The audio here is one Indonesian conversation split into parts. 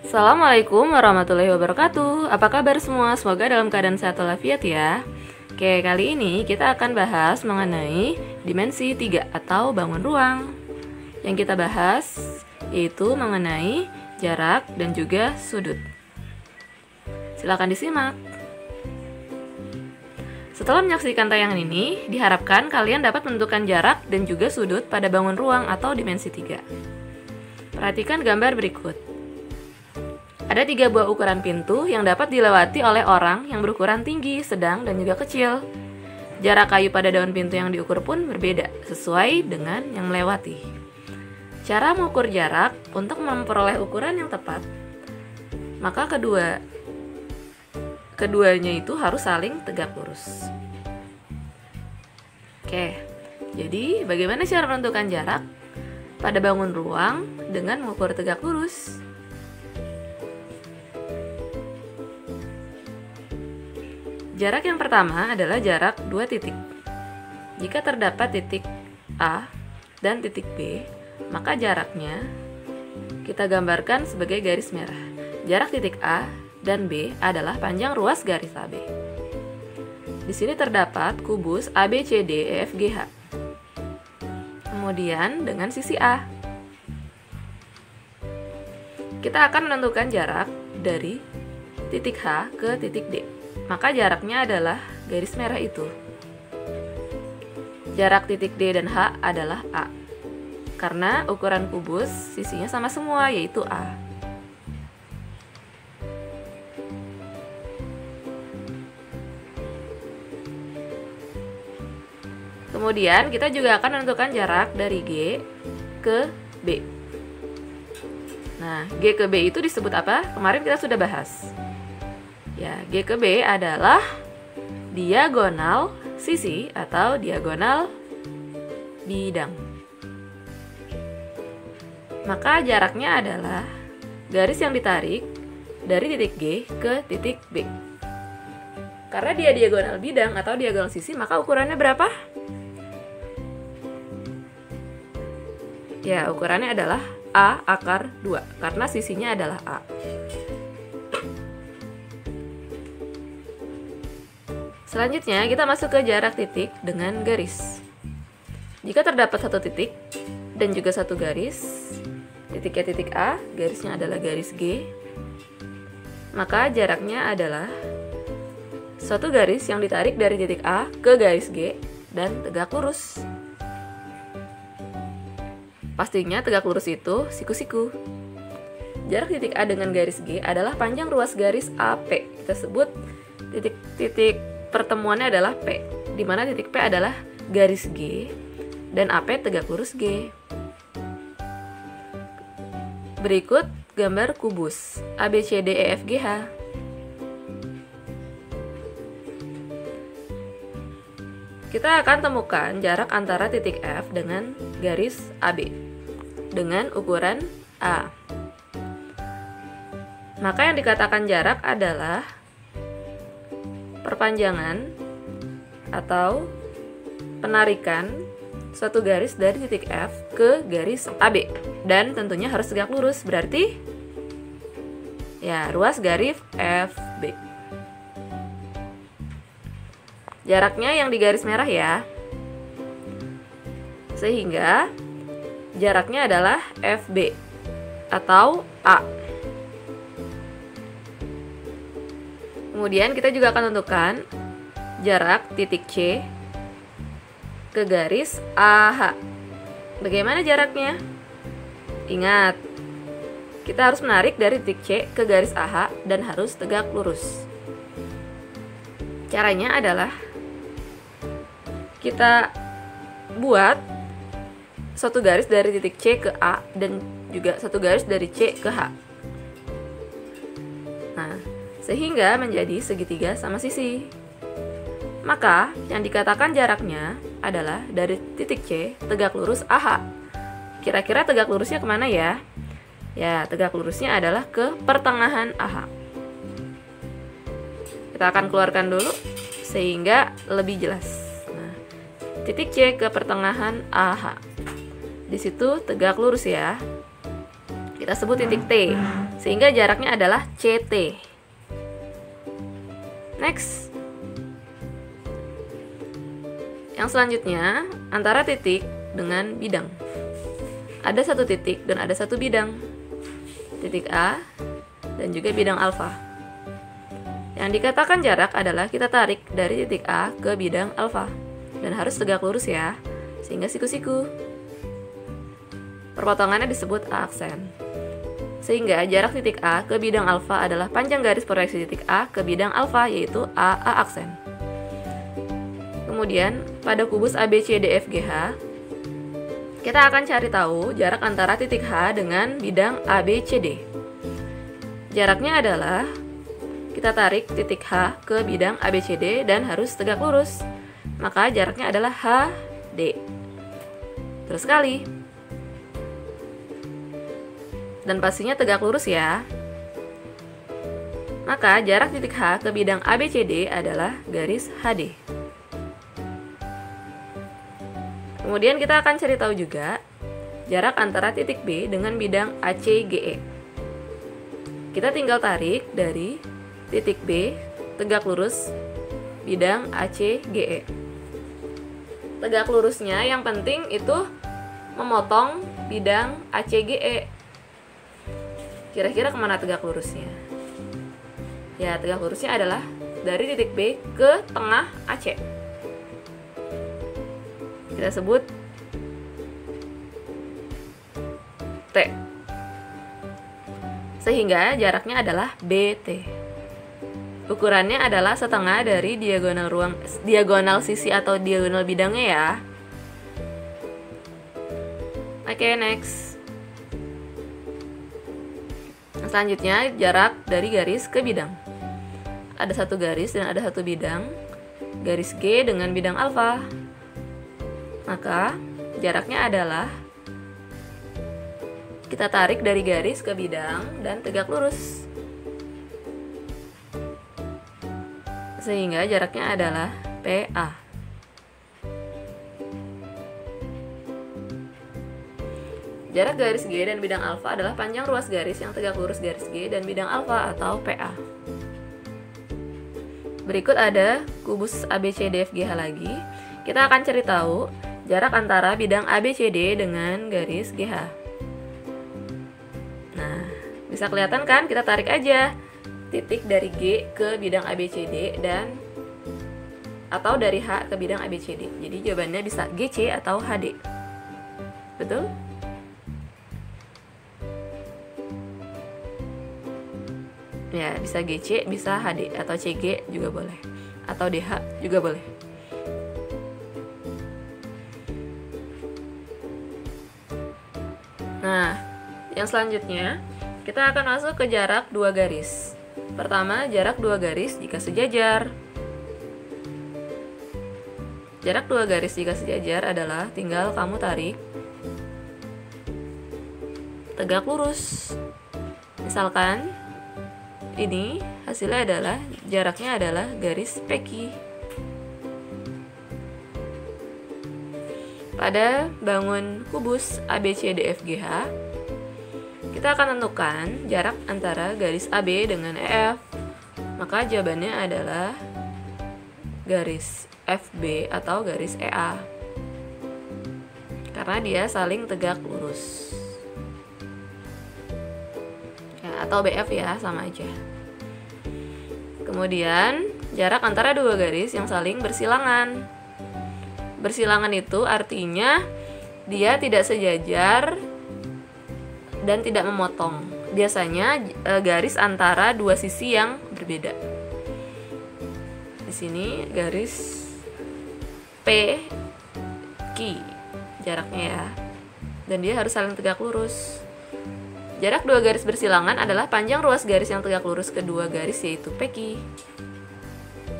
Assalamualaikum warahmatullahi wabarakatuh. Apa kabar semua? Semoga dalam keadaan sehat walafiat ya. Oke, kali ini kita akan bahas mengenai dimensi 3 atau bangun ruang. Yang kita bahas yaitu mengenai jarak dan juga sudut. Silakan disimak. Setelah menyaksikan tayangan ini, diharapkan kalian dapat menentukan jarak dan juga sudut pada bangun ruang atau dimensi 3. Perhatikan gambar berikut. Ada 3 buah ukuran pintu yang dapat dilewati oleh orang yang berukuran tinggi, sedang, dan juga kecil. Jarak kayu pada daun pintu yang diukur pun berbeda, sesuai dengan yang melewati. Cara mengukur jarak untuk memperoleh ukuran yang tepat, maka keduanya itu harus saling tegak lurus. Oke, jadi bagaimana cara menentukan jarak pada bangun ruang dengan mengukur tegak lurus? Jarak yang pertama adalah jarak 2 titik. Jika terdapat titik A dan titik B, maka jaraknya kita gambarkan sebagai garis merah. Jarak titik A dan B adalah panjang ruas garis AB. Di sini terdapat kubus ABCDEFGH. Kemudian dengan sisi A, kita akan menentukan jarak dari titik H ke titik D. Maka jaraknya adalah garis merah itu. Jarak titik D dan H adalah A. Karena ukuran kubus sisinya sama semua, yaitu A. Kemudian kita juga akan menentukan jarak dari G ke B. Nah, G ke B itu disebut apa? Kemarin kita sudah bahas. Ya, G ke B adalah diagonal sisi atau diagonal bidang. Maka jaraknya adalah garis yang ditarik dari titik G ke titik B. Karena dia diagonal bidang atau diagonal sisi, maka ukurannya berapa? Ya, ukurannya adalah A akar 2, karena sisinya adalah A. Selanjutnya, kita masuk ke jarak titik dengan garis. Jika terdapat satu titik dan juga satu garis, titiknya titik A, garisnya adalah garis G, maka jaraknya adalah suatu garis yang ditarik dari titik A ke garis G dan tegak lurus. Pastinya tegak lurus itu siku-siku. Jarak titik A dengan garis G adalah panjang ruas garis AP. Kita sebut titik pertemuannya adalah P, di mana titik P adalah garis G dan AP tegak lurus G. Berikut gambar kubus ABCDEFGH. Kita akan temukan jarak antara titik F dengan garis AB dengan ukuran A. Maka yang dikatakan jarak adalah perpanjangan atau penarikan suatu garis dari titik F ke garis AB, dan tentunya harus tegak lurus, berarti ya ruas garis FB. Jaraknya yang di garis merah ya, sehingga jaraknya adalah FB atau A. Kemudian kita juga akan tentukan jarak titik C ke garis AH. Bagaimana jaraknya? Ingat, kita harus menarik dari titik C ke garis AH dan harus tegak lurus. Caranya adalah kita buat satu garis dari titik C ke A dan juga satu garis dari C ke H. Nah, sehingga menjadi segitiga sama sisi. Maka yang dikatakan jaraknya adalah dari titik C tegak lurus AH. Kira-kira tegak lurusnya kemana ya? Ya, tegak lurusnya adalah ke pertengahan AH. Kita akan keluarkan dulu sehingga lebih jelas. Nah, titik C ke pertengahan AH. Di situ tegak lurus ya. kita sebut titik T, sehingga jaraknya adalah CT. Next. Yang selanjutnya, antara titik dengan bidang. Ada satu titik dan ada satu bidang. Titik A dan juga bidang alfa. Yang dikatakan jarak adalah kita tarik dari titik A ke bidang alfa. Dan harus tegak lurus ya, sehingga siku-siku. Perpotongannya disebut A aksen. Sehingga jarak titik A ke bidang alfa adalah panjang garis proyeksi titik A ke bidang alfa, yaitu AA aksen. Kemudian, pada kubus ABCDFGH, kita akan cari tahu jarak antara titik H dengan bidang ABCD. Jaraknya adalah kita tarik titik H ke bidang ABCD dan harus tegak lurus. Maka jaraknya adalah HD. Terus sekali. Dan pastinya tegak lurus ya. Maka jarak titik H ke bidang ABCD adalah garis HD. Kemudian kita akan cari tahu juga jarak antara titik B dengan bidang ACGE. Kita tinggal tarik dari titik B, tegak lurus, bidang ACGE. Tegak lurusnya yang penting itu memotong bidang ACGE. Kira-kira kemana tegak lurusnya? Ya, tegak lurusnya adalah dari titik B ke tengah AC. Kita sebut T. Sehingga jaraknya adalah BT. Ukurannya adalah setengah dari diagonal sisi atau diagonal bidangnya ya. Oke, next. Selanjutnya jarak dari garis ke bidang. Ada satu garis dan ada satu bidang. Garis G dengan bidang alfa. Maka jaraknya adalah kita tarik dari garis ke bidang dan tegak lurus. Sehingga jaraknya adalah PA. Jarak garis G dan bidang alfa adalah panjang ruas garis yang tegak lurus garis G dan bidang alfa atau PA. Berikut ada kubus ABCDFGH lagi. Kita akan cari tahu jarak antara bidang ABCD dengan garis GH. Nah, bisa kelihatan kan? Kita tarik aja titik dari G ke bidang ABCD dan atau dari H ke bidang ABCD. Jadi jawabannya bisa GC atau HD. Betul? Ya, bisa GC, bisa HD atau CG juga boleh. Atau DH juga boleh. Nah, yang selanjutnya kita akan masuk ke jarak dua garis. Pertama, jarak dua garis jika sejajar. Jarak dua garis jika sejajar adalah tinggal kamu tarik tegak lurus. Misalkan ini hasilnya adalah jaraknya adalah garis PQ. Pada bangun kubus ABCDFGH, kita akan tentukan jarak antara garis AB dengan EF. Maka jawabannya adalah garis FB atau garis EA. Karena dia saling tegak lurus. Ya, atau BF ya, sama aja. Kemudian, jarak antara dua garis yang saling bersilangan. Bersilangan itu artinya dia tidak sejajar dan tidak memotong. Biasanya garis antara dua sisi yang berbeda. Di sini garis PQ jaraknya ya. Dan dia harus saling tegak lurus. Jarak dua garis bersilangan adalah panjang ruas garis yang tegak lurus kedua garis, yaitu PQ.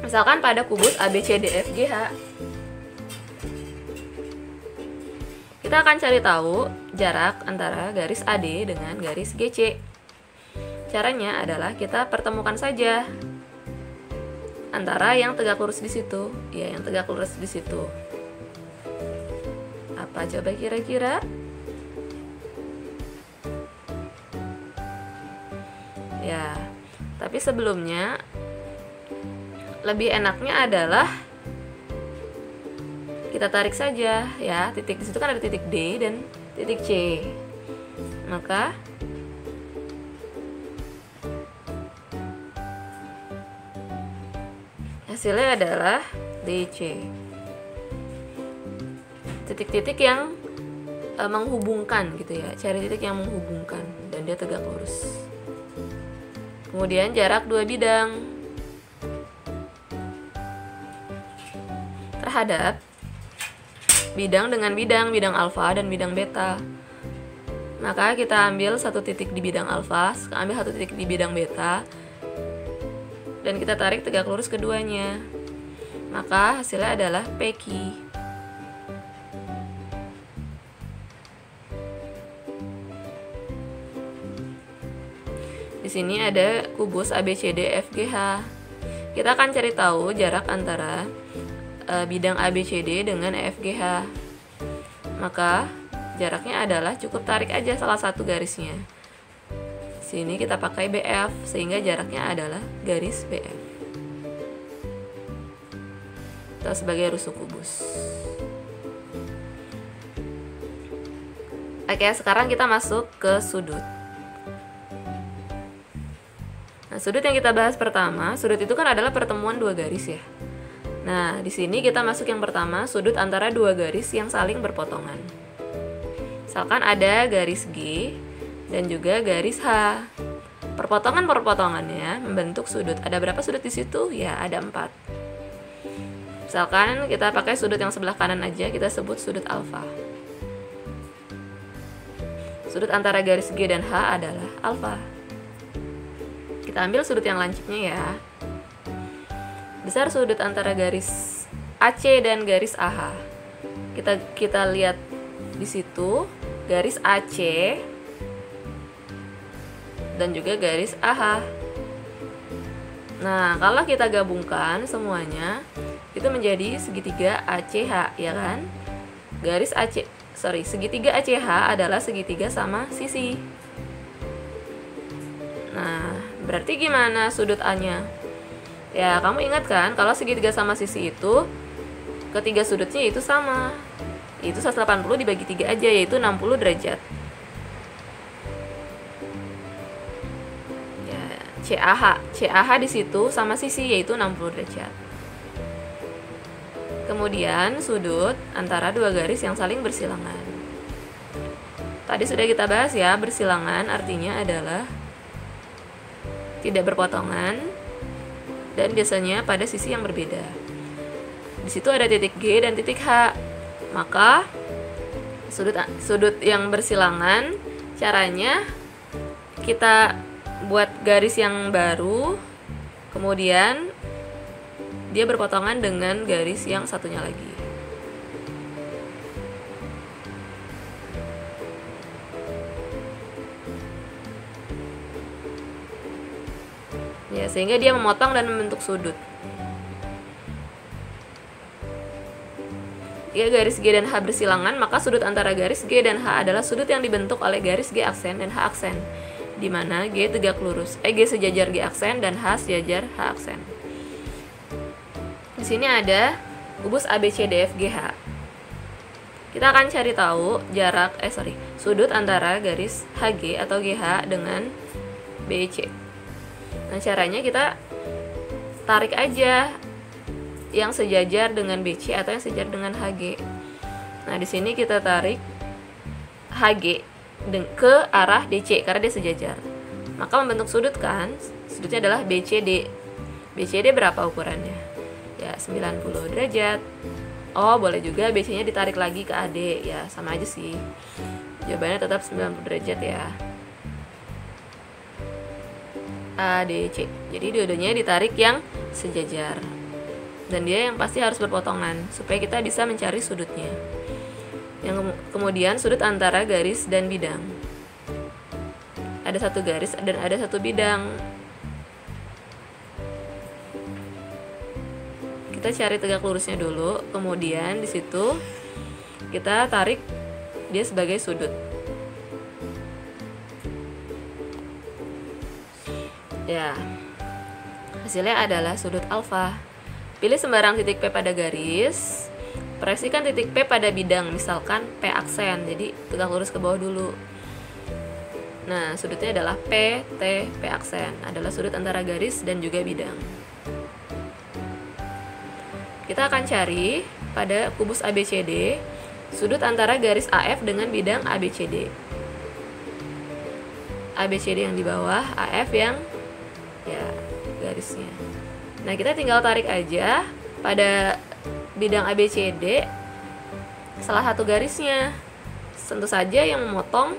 Misalkan pada kubus ABCDFGH, kita akan cari tahu jarak antara garis AD dengan garis GC. Caranya adalah kita pertemukan saja antara yang tegak lurus di situ, ya, yang tegak lurus di situ. Apa coba kira-kira? Ya, tapi sebelumnya lebih enaknya adalah kita tarik saja ya, titik di situ kan ada titik D dan titik C. Maka hasilnya adalah DC. Titik-titik yang menghubungkan gitu ya, cari titik yang menghubungkan dan dia tegak lurus. Kemudian jarak dua bidang terhadap bidang dengan bidang alfa dan bidang beta. Maka kita ambil satu titik di bidang alfa, ambil satu titik di bidang beta, dan kita tarik tegak lurus keduanya. Maka hasilnya adalah PQ. Di sini ada kubus ABCD-FGH. Kita akan cari tahu jarak antara bidang ABCD dengan FGH. Maka jaraknya adalah cukup tarik aja salah satu garisnya. Sini kita pakai BF sehingga jaraknya adalah garis BF. Atau sebagai rusuk kubus. Oke, sekarang kita masuk ke sudut. Nah, sudut yang kita bahas pertama, sudut itu kan adalah pertemuan dua garis ya. Nah, di sini kita masuk yang pertama, sudut antara dua garis yang saling berpotongan. Misalkan ada garis G dan juga garis H. Perpotongan-perpotongannya membentuk sudut. Ada berapa sudut di situ? Ya, ada 4. Misalkan kita pakai sudut yang sebelah kanan aja, kita sebut sudut alfa. Sudut antara garis G dan H adalah alfa. Kita ambil sudut yang lancipnya ya. Besar sudut antara garis AC dan garis AH. Kita lihat di situ garis AC dan juga garis AH. Nah, kalau kita gabungkan semuanya itu menjadi segitiga ACH, ya kan? Segitiga ACH adalah segitiga sama sisi. Nah, berarti gimana sudut A-nya? Ya, kamu ingat kan kalau segitiga sama sisi itu ketiga sudutnya itu sama. Itu 180 dibagi 3 aja, yaitu 60 derajat. Ya, CAH di situ sama sisi yaitu 60 derajat. Kemudian sudut antara dua garis yang saling bersilangan. Tadi sudah kita bahas ya, bersilangan artinya adalah tidak berpotongan dan biasanya pada sisi yang berbeda. Di situ ada titik G dan titik H. Maka sudut yang bersilangan caranya kita buat garis yang baru, kemudian dia berpotongan dengan garis yang satunya lagi. Ya, sehingga dia memotong dan membentuk sudut. Jika garis G dan H bersilangan, maka sudut antara garis G dan H adalah sudut yang dibentuk oleh garis G aksen dan H aksen, di mana G tegak lurus, G sejajar G aksen dan H sejajar H aksen. Di sini ada kubus ABCDFGH. Kita akan cari tahu sudut antara garis HG atau GH dengan BC. Nah, caranya kita tarik aja yang sejajar dengan BC atau yang sejajar dengan HG. Nah, di sini kita tarik HG ke arah DC karena dia sejajar. Maka membentuk sudut kan? Sudutnya adalah BCD. BCD berapa ukurannya? Ya, 90 derajat. Oh, boleh juga BC-nya ditarik lagi ke AD. Ya, sama aja sih. Jawabannya tetap 90 derajat ya. ADC. Jadi dua-duanya ditarik yang sejajar. Dan dia yang pasti harus berpotongan supaya kita bisa mencari sudutnya. Yang kemudian sudut antara garis dan bidang. Ada satu garis dan ada satu bidang. Kita cari tegak lurusnya dulu, kemudian di situ kita tarik dia sebagai sudut. Ya, hasilnya adalah sudut alfa. Pilih sembarang titik P pada garis. Proyeksikan titik P pada bidang, misalkan P aksen. Jadi tegak lurus ke bawah dulu. Nah, sudutnya adalah P, T, P aksen. Adalah sudut antara garis dan juga bidang. Kita akan cari pada kubus ABCD sudut antara garis AF dengan bidang ABCD. ABCD yang di bawah, AF yang ya garisnya. Nah, kita tinggal tarik aja pada bidang ABCD salah satu garisnya. Tentu saja yang memotong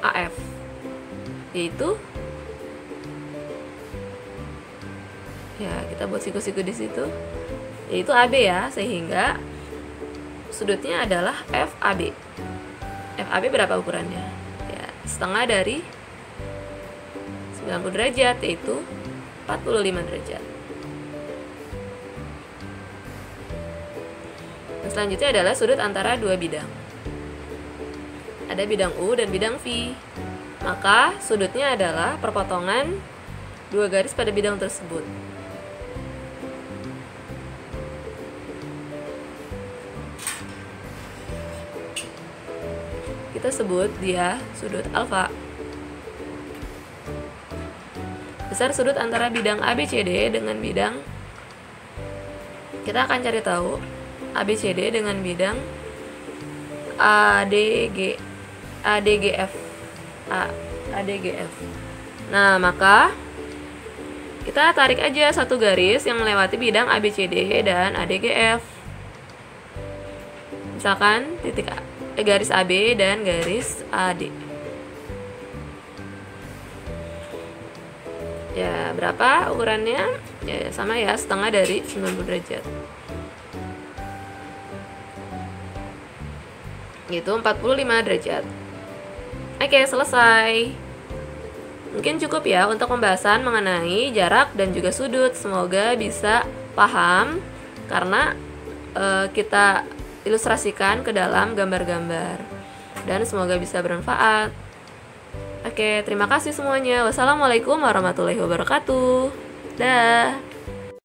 AF, yaitu ya kita buat siku-siku di situ, yaitu AB ya, sehingga sudutnya adalah FAB. FAB berapa ukurannya? Ya, setengah dari 90 derajat, yaitu 45 derajat. Dan selanjutnya adalah sudut antara dua bidang. Ada bidang U dan bidang V. Maka sudutnya adalah perpotongan dua garis pada bidang tersebut. Kita sebut dia sudut alfa. Besar sudut antara bidang ABCD dengan bidang, kita akan cari tahu ABCD dengan bidang ADGF. Nah, maka kita tarik aja satu garis yang melewati bidang ABCD dan ADGF. Misalkan titik garis AB dan garis AD. Ya, berapa ukurannya? Ya, sama ya, setengah dari 90 derajat. Gitu, 45 derajat. Oke, selesai. Mungkin cukup ya untuk pembahasan mengenai jarak dan juga sudut. Semoga bisa paham karena kita ilustrasikan ke dalam gambar-gambar. Dan semoga bisa bermanfaat. Oke, terima kasih semuanya. Wassalamualaikum warahmatullahi wabarakatuh. Dah.